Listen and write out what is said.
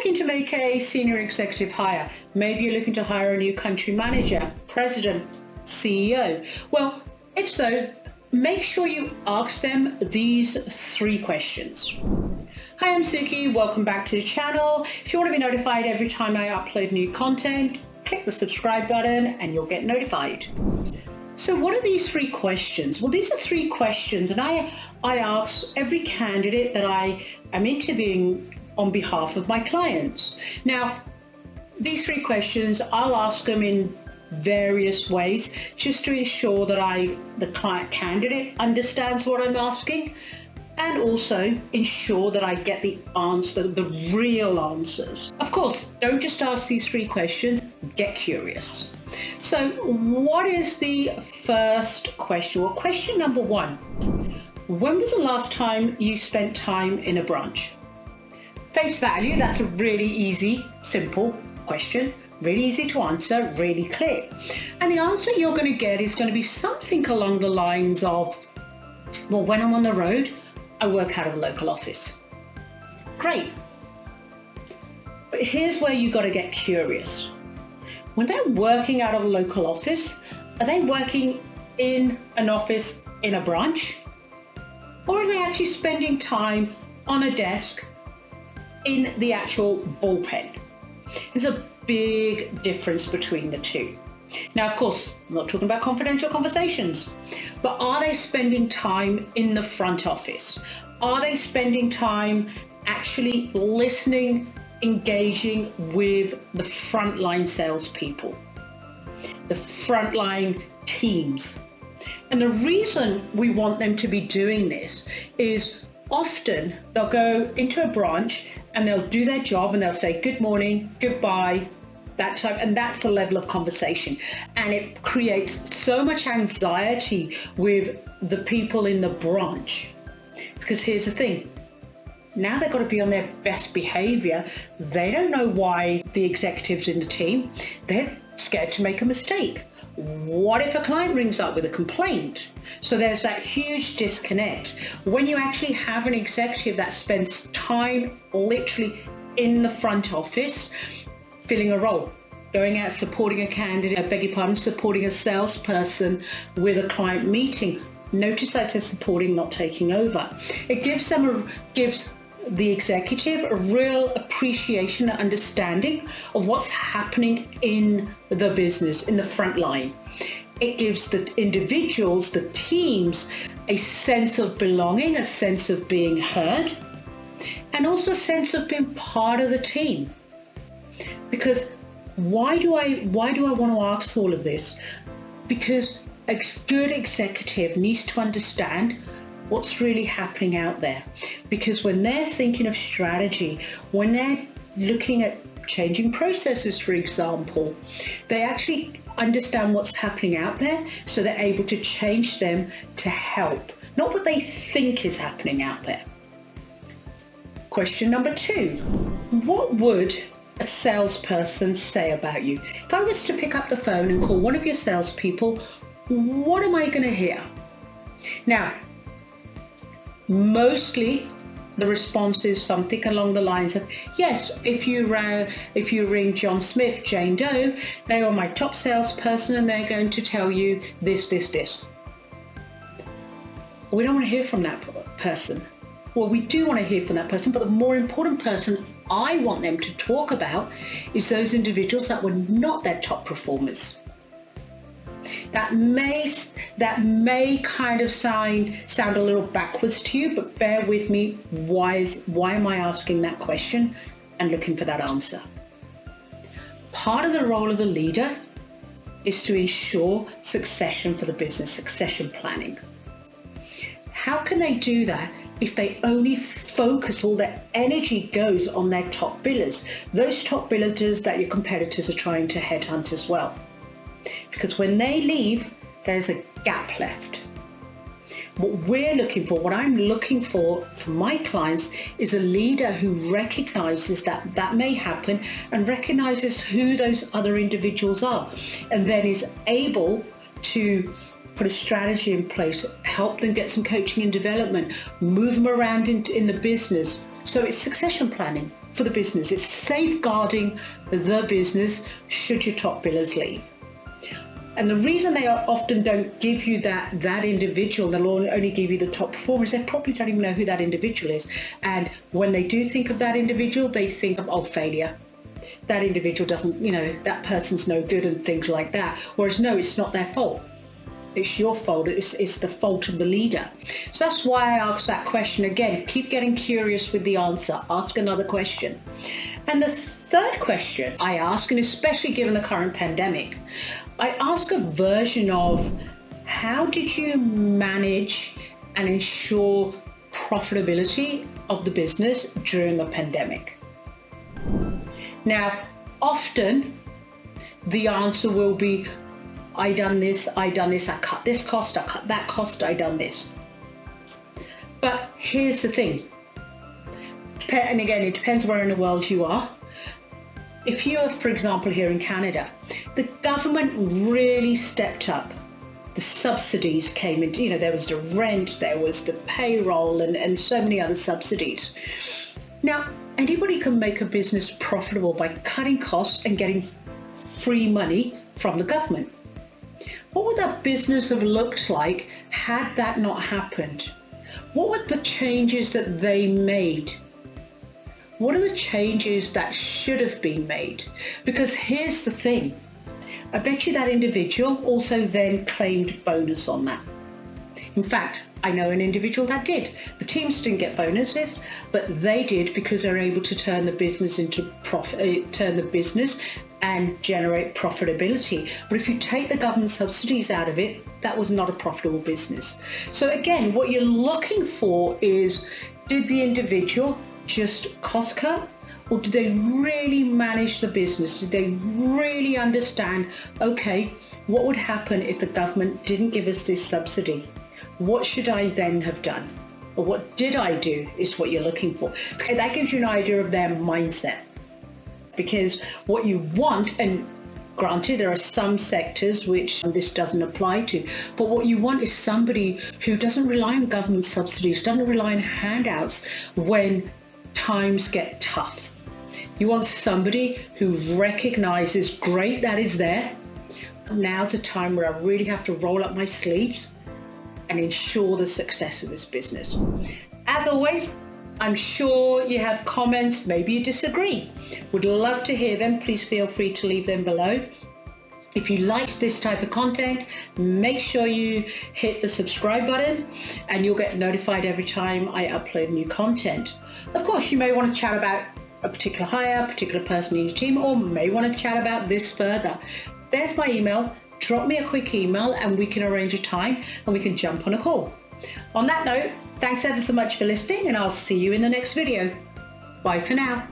looking to make a senior executive hire. Maybe you're looking to hire a new country manager, president, CEO. Well, if so, make sure you ask them these 3 questions. Hi, I'm Suki. Welcome back to the channel. If you want to be notified every time I upload new content, click the subscribe button and you'll get notified. So what are these 3 questions? Well, these are 3 questions, and I ask every candidate that I am interviewing on behalf of my clients. Now, these 3 questions, I'll ask them in various ways just to ensure that the client candidate understands what I'm asking, and also ensure that I get the answer, the real answers. Of course, don't just ask these 3 questions, get curious. So what is the first question? Well, question number 1, when was the last time you spent time in a branch? Face value, that's a really easy, simple question. Really easy to answer, really clear. And the answer you're going to get is going to be something along the lines of, well, when I'm on the road, I work out of a local office. Great. But here's where you got to get curious. When they're working out of a local office, are they working in an office in a branch? Or are they actually spending time on a desk in the actual bullpen? There's a big difference between the 2. Now, of course, I'm not talking about confidential conversations, but are they spending time in the front office? Are they spending time actually listening, engaging with the frontline salespeople, the frontline teams? And the reason we want them to be doing this is often they'll go into a branch and they'll do their job and they'll say good morning, goodbye, that type, and that's the level of conversation. And it creates so much anxiety with the people in the branch. Because here's the thing, now they've got to be on their best behavior. They don't know why the executives in the team, they're scared to make a mistake. What if a client rings up with a complaint? So there's that huge disconnect. When you actually have an executive that spends time literally in the front office, filling a role, going out, supporting a candidate, supporting a salesperson with a client meeting. Notice that it's supporting, not taking over. It gives the executive a real appreciation and understanding of what's happening in the business, in the front line. It gives the individuals, the teams, a sense of belonging, a sense of being heard, and also a sense of being part of the team. Because why do I want to ask all of this? Because a good executive needs to understand what's really happening out there. Because when they're thinking of strategy, when they're looking at changing processes, for example, they actually understand what's happening out there, so they're able to change them to help, not what they think is happening out there. Question number 2, what would a salesperson say about you? If I was to pick up the phone and call one of your salespeople, what am I going to hear? Now, mostly the response is something along the lines of, yes, if you ring John Smith, Jane Doe, they are my top salesperson and they're going to tell you this. We don't want to hear from that person. Well, we do want to hear from that person, but the more important person I want them to talk about is those individuals that were not their top performers. That may kind of sound a little backwards to you, but bear with me. Why am I asking that question and looking for that answer? Part of the role of a leader is to ensure succession for the business, succession planning. How can they do that if they only focus, all their energy goes on their top billers, those top billers that your competitors are trying to headhunt as well? Because when they leave, there's a gap left. What I'm looking for my clients is a leader who recognizes that may happen and recognizes who those other individuals are, and then is able to put a strategy in place, help them get some coaching and development, move them around in the business. So it's succession planning for the business. It's safeguarding the business should your top billers leave. And the reason they often don't give you that individual, they'll only give you the top performers, they probably don't even know who that individual is. And when they do think of that individual, they think of, failure. That individual doesn't, that person's no good and things like that. Whereas no, it's not their fault. It's your fault. It's the fault of the leader. So that's why I asked that question again. Keep getting curious with the answer. Ask another question. And the third question I ask, and especially given the current pandemic, I ask a version of how did you manage and ensure profitability of the business during a pandemic? Now, often the answer will be, I done this, I cut this cost, I cut that cost, I done this. But here's the thing, and again, it depends where in the world you are. If you're, for example, here in Canada, the government really stepped up. The subsidies came in, there was the rent, there was the payroll, and so many other subsidies. Now, anybody can make a business profitable by cutting costs and getting free money from the government. What would that business have looked like had that not happened? What were the changes that they made? What are the changes that should have been made? Because here's the thing, I bet you that individual also then claimed bonus on that. In fact, I know an individual that did. The teams didn't get bonuses, but they did because they're able to turn the business into profit, turn the business and generate profitability. But if you take the government subsidies out of it, that was not a profitable business. So again, what you're looking for is, did the individual just cost cut, or did they really manage the business? Did they really understand, okay, what would happen if the government didn't give us this subsidy? What should I then have done? Or what did I do is what you're looking for. Okay, that gives you an idea of their mindset. Because what you want, and granted, there are some sectors which this doesn't apply to, but what you want is somebody who doesn't rely on government subsidies, doesn't rely on handouts when times get tough. You want somebody who recognizes, great, that is there. Now's a time where I really have to roll up my sleeves and ensure the success of this business. As always, I'm sure you have comments, maybe you disagree. Would love to hear them. Please feel free to leave them below. If you liked this type of content, make sure you hit the subscribe button and you'll get notified every time I upload new content. Of course, you may want to chat about a particular hire, a particular person in your team, or may want to chat about this further. There's my email. Drop me a quick email and we can arrange a time and we can jump on a call. On that note, thanks ever so much for listening, and I'll see you in the next video. Bye for now.